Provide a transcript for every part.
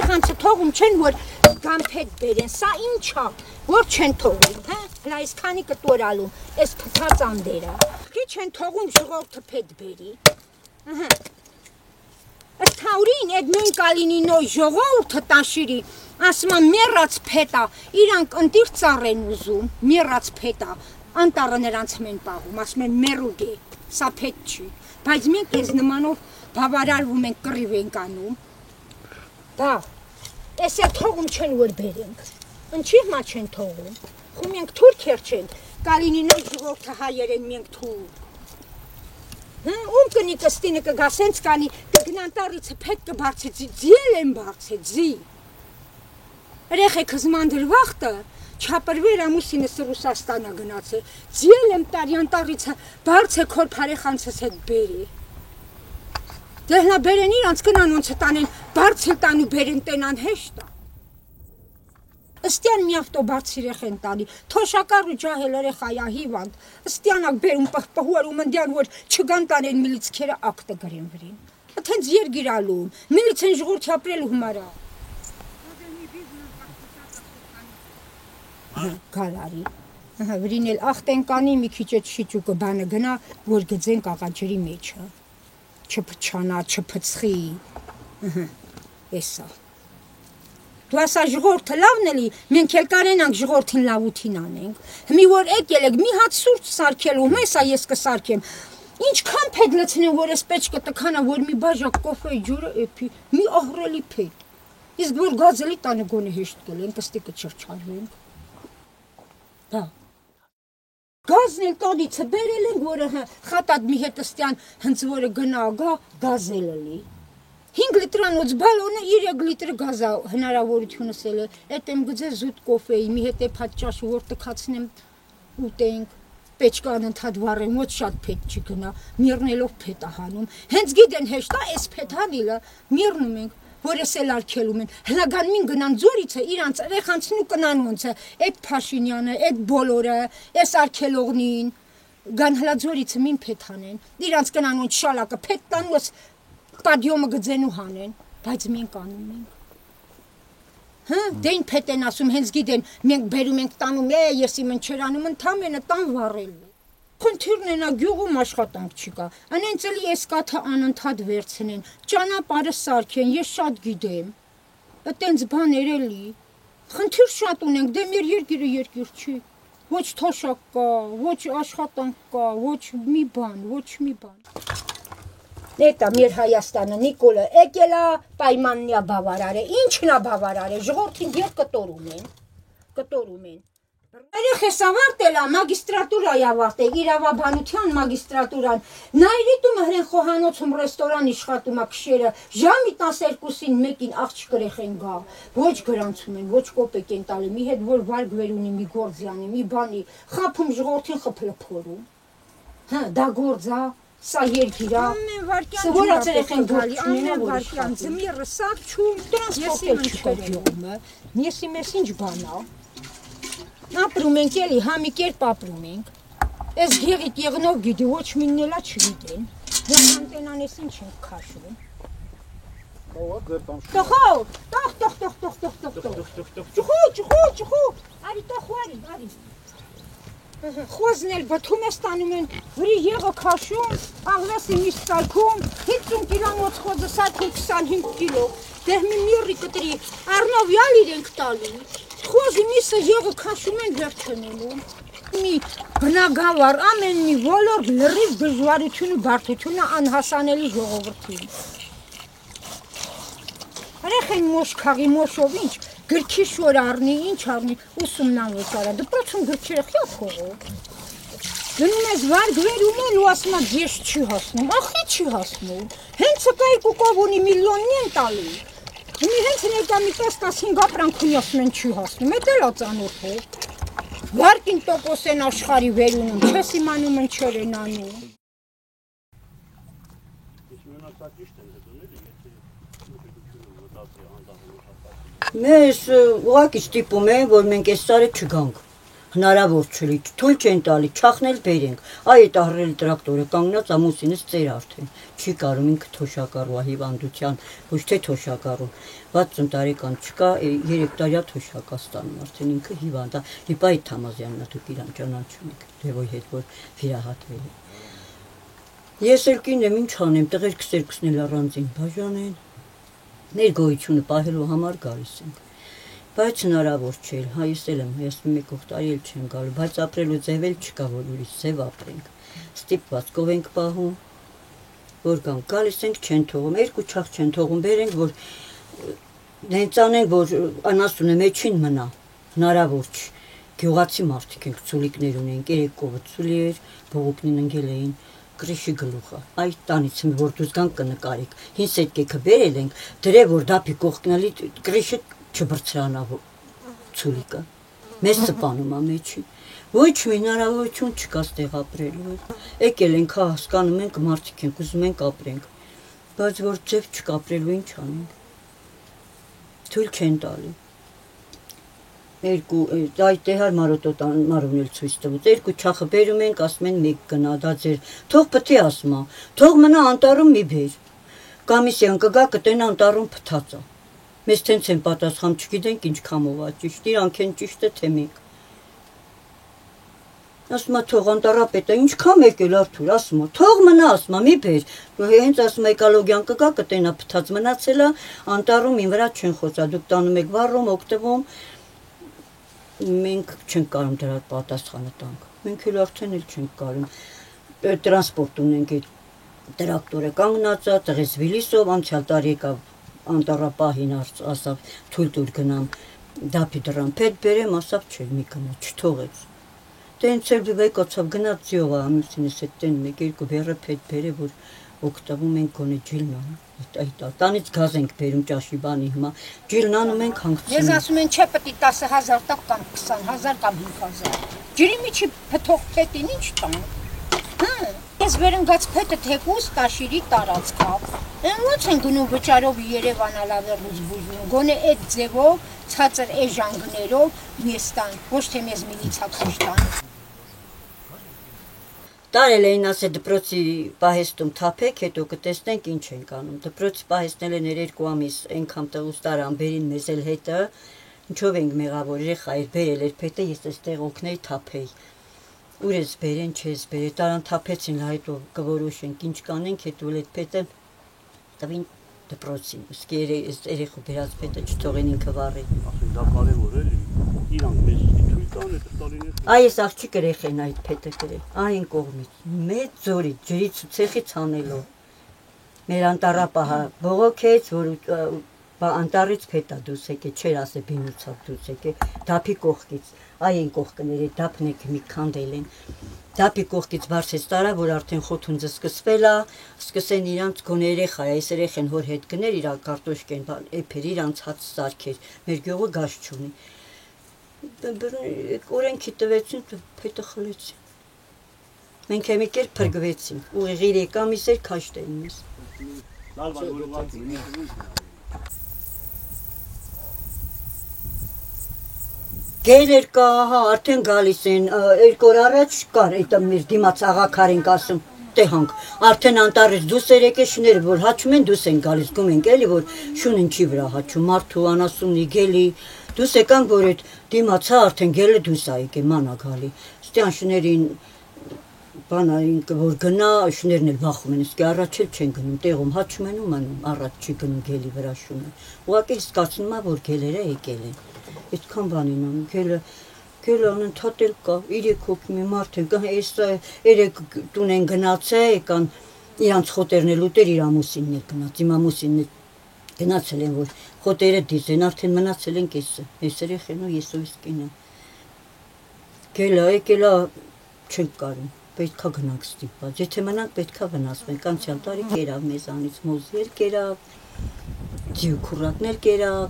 Երեխանցը թողում չեն, որ գամփետ բերեն, սա ինչ է, որ չեն թողում, հա, հլա այսքանի կտորալում, այս փթած անդերը, քիչ են թողում ժողովուրդը փետ բերի, ըստ հաուրին, այդ նույն Կալինինոյ ժողովուրդը տաշիրի, ասում է մեռած փետ է, իրանք ընտիր ծառ են ուզում, մեռած փետ է, անտառը նրանց մեն պահում, ասում են մեռուկ է, սա փետ չի, բայց մենք այս նմանով բավարարվում ենք, կռիվ ենք անում, դա, այս է թողում չեն, որ բերենք, ընչի հիմա չեն թողում, խում ենք թուրքեր չենք, Կալինինոյ ժողովուրդը հայեր են մենք թուրք, ում կնի կստինը կգա, սենց կանի, կգնան տարիցը փետ կբարձեցի, ձիել են բարձեցի, երեխեքս մանդրվախտը, չապրվեր ամուսինս Ռուսաստանա գնացել, ձիել եմ տարյան տարիցը, բարձ է քոր պարեխանցս հետ բերի, դեղնա բերեն իրանց կնան ոնց տանեն, բարձել տան ու բերեն տենան հեշտ է, Ըստյան մի ավտոբարձ երեխեն տանի, թոշակար ու ջահել երեխայա հիվանդ, ըստյանակ բերում պղպղուար ու մնդյան, որ չգան տանեն միլիցքերը ակտը գրեն վրին, ըթենց երգիրալում, միլիցեն ժողորդ ապրելու հմարա, գալարի, վրին էլ աղտեն կանի, մի քիչ էտ շիճուկը բանը գնա, որ գծենք աղաջերի մեջը, չպչանա, չպծխի, էսա, Դու ասա ժողորդը լավն էլի, մենք էլ կարենանք ժողորդին լավութին անենք, հմի որ եկել եք, մի հատ սուրճ սարքելու, հեսա ես կսարքեմ, ինչքան փետ լցնեմ, որ ես պեչկը տքանա, որ մի բաժակ կոֆեի ջուրը էպի, մի ահրելի փետ, իսկ որ գազելի տանը գոնե հեշտ կլենք, ըստի կչրչարվենք, դա, գազն էլ տանիցը բերել ենք, որը խատատ մի հետ ըստյան հնց որը գնա գա, գազել էլի, 5 լիտրանոց բալոնը 3 լիտր գազա հնարավորությունս էլ է, էտ եմ գծե զուտ կոֆեի, մի հետ էփատ ճաշու, որ տքացնեմ ուտենք, պեչկան ընդհատ վառեմ, ոչ շատ փետ չի գնա, միրնելով փետ է հանում, հենց գիտեն հեշտ է, այս փետ հանիլը, միրնում ենք, որ ես էլ արկելում են, հլագանմին գնան ձորիցը, իրանց երեխանցն ու կնան ոնց է, էդ Փաշինյանը, էդ բոլորը, այս արկելողնին, գան հլա ձորիցը մին փետ հանեն, իրանց կնան ոնց շալակը փետ տան ոս Պադյոմը գծենու հանեն, բայց մենք անում ենք, դեն փետ են ասում, հենց գիտեն, մենք բերում ենք տանում, ես իմ ընչերանում ընդամենը տան վառելու, խնդիրն ենա գյուղում աշխատանք չկա, անենց էլի ես կաթը անընդհատ վերցնեն, ճանապարհը սարքեն, ես շատ գիտեմ, այտենց բաներ էլի, խնդիր շատ ունենք, դե մեր երկիրը երկիր չի, ոչ թոշակ կա, ոչ աշխատանք կա, ոչ մի բան, Էտա մեր Հայաստանը Նիկոլը եկել է պայմաննիա բավարար է, ինչն է բավարար է, ժողովրդին ետ կտորում են, Երեխես ավարտել է, մագիստրատուրայի ավարտել, իրավաբանության մագիստրատուրան, նայրիտում հրեն խոհանոցում ռեստորան իշխատում է քշերը, ժամի 12-ին մեկին աղջիկ երեխեն գա, ոչ գրանցում են, ոչ կոպեկ են տալի, մի հետ որ վարգ վեր ունի, մի գործյանի, մի բանի, խափում ժողովրդին խփլփորում, դա գործ է, Սա երկիրա, սվորած երեխեն գործ չունենա, որ իշխատում, ձմիրը սակ չում, տրանսպորտել չկոպյողումը, նեսի մեզ ինչ բանա, ապրում ենք էլի, համի կերպ ապրում ենք, ես գեղիտ եղնով գիտի, ոչ միննելա չգիտեն, որ անտենան ես ինչ ենք քաշում, ճխու, արի տախու, արի, Խոզն էլ բթում է ստանում են, վրի եղը քաշում, աղվեսի միշտ սարքում, 50 կիլոնոց խոզը սարքում 25 կիլո, դեղ մի միրի կտրի, առնովյալ իրենք տալի, խոզի միսը եղը քաշում են վերջնելու, մի բնագավար, ամեն մի ոլորտ լրիվ դժվարությունը, բարդությունը անհասանելի ժողովրդին։ Երեխեն մոշ քաղի մոշով ինչ, գրքի շոր առնի, ինչ առնի, ուսումնանոց արա, դպրոցում գրքերը խյա փողով։ Գնում ես վարգ վերում են ու ասում է ես չի հասնում, ախի չի հասնում, հենց կայի կուկով ունի միլիոննի են տալի, մի հենց ներկա մի 10-15 ապրանքունի ասում են չի հասնում, էդ էլ ածանոթ է, վարկին տոկոս են աշխարի վերունում, չես իմանում են չեր են անում։ Մեզ ուղղակի ստիպում է, որ մենք այս սարը չգանք, հնարավոր չէ, թույլ չեն տալի, չախնել բերենք։ Այդ ահռելի տրակտորը կանգնած ամուսինս ծեր արդեն։ Չի կարում ինքը թոշակառու հիվանդության, ոչ թե թոշակառու։ 60 տարեկան չկա, 3 տարյա թոշակա ստանում արդեն ինքը հիվանդ է։ Լիպայիթ Թամազյանն է, դուք իրան ճանաչում եք, Լևոյի հետ որ վիրահատվել է։ Ես էլ կին եմ, ինչ անեմ, տղերքս երկուսն էլ առանձին բաժան են։ Ներգոյությունը պահելու համար գալիս ենք։ Բայց հնարավոր չէ, ես էլ եմ, ես մեկ տարի էլ չեմ գալու, բայց ապրելու ձև էլ չկա, որ ուրիշ ձև ապրենք։ Ստիպվածքով ենք պահում, որ գանք, գալիս ենք, չեն թողում, 2 չախ չեն թողում, բերենք, որ հենց անենք, որ անասունը մեջին մնա, հնարավոր չէ։ Գյուղացի մարդիկ ենք, ցուլիկներ ունենք, 3 կողը ցուլի էր, բողոքնին ընկել էին, գրիշի գլուխը, այդ տանից որ դուք գանք կնկարեք, 5 սետկեքը բերել ենք, դրե որ դափի կողքնալի գրիշը չբրցրանա ցուլիկը, մեզ սպանում է մեջին, ոչ մի հնարավորություն չկա ստեղ ապրելու, եկել ենք, հասկանում ենք, մարդիկ ենք, ուզում ենք ապրենք, բայց որ ձև չկա ապրելու, ինչ անենք, թույլ չեն տալի, այդ դեհար մարոն էլ ցույց տվեց, 2 չախը բերում ենք, ասում են մեկ գնա, դա ձեր, թող պտի ասում է, թող մնա անտառում մի բեր, կոմիսիան կգա կտենա անտառում փթած է, մեզ տենց են պատասխան, չգիտենք ինչ քամով է ճիշտ, իրանք են ճիշտ է թե մենք։ Ասում է թող անտառապետը ինչքան եկել Արթուր, ասում է թող մնա, ասում է մի բեր, հենց ասում է էկոլոգիան կգա կտենա փթած մնացել է, անտառում ին վրա չեն խոսա, դուք տանում եք վառում, օգտվում, մենք չենք կարում դրա պատասխանը տանք, մենք էլ արդեն էլ չենք կարում, տրանսպորտ ունենք այդ տրակտորը կանգնած է, տղես Վիլիսով, անցյալ տարի եկավ անտառապահին ասավ թույլ տուր գնամ, դափի դրան փետ բերեմ, ասավ չէ մի գնա, չթողեց, տենց էլ վեկացավ գնաց ձիողը ամուսինս հետ տեն մեկ երկու բերը փետ բերե, որ օգտվում ենք գոնե ջիլնան, այդ տանից գազ ենք բերում ճաշի բանի հիմա, ջիլնանում ենք հանգցնում։ Ես ասում են չէ պետք է 10,000 տակ կամ 20,000 կամ 5,000, ջրի միջի փթող փետին ինչ տան, ես վերընկած փետը թեկուս տաշիրի տարածքա, ոնց են գնում վճարով Երևան ալավերուց բուժում, գոնե այդ ձևով, ցածր էժանգներով մեզ տան, ոչ թե մեզ միլիցա քաշ տան։ Տարել էին ասել դպրոցի պահեստում թափեք, հետո կտեսնենք ինչ ենք անում, դպրոցի պահեստնել են 2 ամիս, այնքան տղուս տարան բերին մեզ էլ հետը, ինչով ենք մեղավոր, երեխա էր բերել էր փետը, ես այստեղ օգնեի թափեի, ուր ես բերեն, չես բերել, տարան թափեցին, հետո կորոշենք ինչ կանենք, հետո էլ այդ փետը տվին դպրոցին, իսկ երեխու բերած փետը չթողեն ինքը վառի։ Դա կարևոր է, իրանք մեզ թույլ տան է տալիներ։ Այս աղջիկ երեխեն այդ փետը գրել, այն կողմից, մեծ ձորից, ջրից ու ցեխից անելով։ Մեր անտառապահը բողոքեց, որ անտառից փետա դուրս եկե, չէր ասե բինուցավ դուրս եկե, դափի կողքից, այն կողքները դափնեք մի քանդել են։ Դափի կողքից բարձեց տարա, որ արդեն խոթունձը սկսվել է, սկսեն իրանց գոնե երեխա, այս երեխեն հոր հետ գներ, իր կարտոշկեն, էփեր իրանց հաց սարքեր, մեր գյուղը գազ չունի։ Օրենքի տվեցին, փետը խլեցին։ Մենք մի կերպ փրկվեցինք, ուղիղ 3 ամիս էր քաշտեն մեզ։ Գերեր կա, հա, արդեն գալիս են, 2 օր առաջ կար, այդ մեր դիմաց աղաքար ենք ասում, տեղանք, արդեն անտառից դուս էր եկե շները, որ հաչում են, դուս են գալիս, գում ենք էլի, որ շունն չի վրա հաչում, մարդու անասունի գելի, դուս եկանք, որ այդ դիմացա արդեն գելը դուս ա եկե, մանա գալի, ստյան շներին բանային, որ գնա, շներն էլ վախում են, իսկ առաջ էլ չեն գնում, տեղում հաչում են ու մնում, առաջ չի գնում գելի վրա շունը, ուղղակի զգացնում է, որ գելերը եկել են, այդքան բանին անում, գելը անընդհատ էլ կա, 3 հոգի մի մարդ են, այս 3 տուն են գնացել, եկան իրանց խոտերն էլ ուտեր, իր ամուսինն էլ գնաց, իմ ամուսինն էլ գնացել են, որ խոտերը դիզեն, արդեն մնացել են կեսը, ես երեխեն ու ես ու ես կինը, գելը եկելա չենք կարում, պետքա գնանք ստիպված, եթե մնանք պետքա վնասվենք, անցյալ տարի կերավ մեզանից, մոզեր կերավ, ձիու քուրակներ կերավ,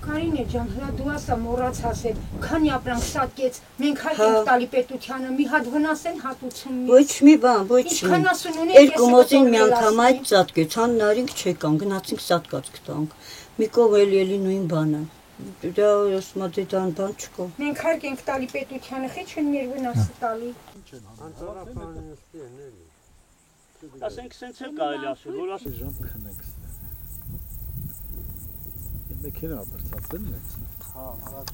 Կարինե ջան, հլա դու ասա մոռաց ասել, քանի ապրանք սատկեց, մենք հայտ ենք տալի պետությանը, մի հատ վնասեն հատուցում։ Ոչ մի բան, ոչ մի։ Ինչքան ասուն ունենք, երկու մոզին մի անգամ այդ սատկեց, հան նարինք չեկան, գնացինք սատկած գտանք։ Մի կով էլի նույն բանը։ Դա սմատիտան բան չկա։ Մենք հարկ ենք տալի պետությանը, խիչ են մեր վնասը տալի։ Ասենք սենց էլ կարելի ասել, որ ասել Ժամ քնենք։ Մեքենա բրծածել է։ հա, առաջ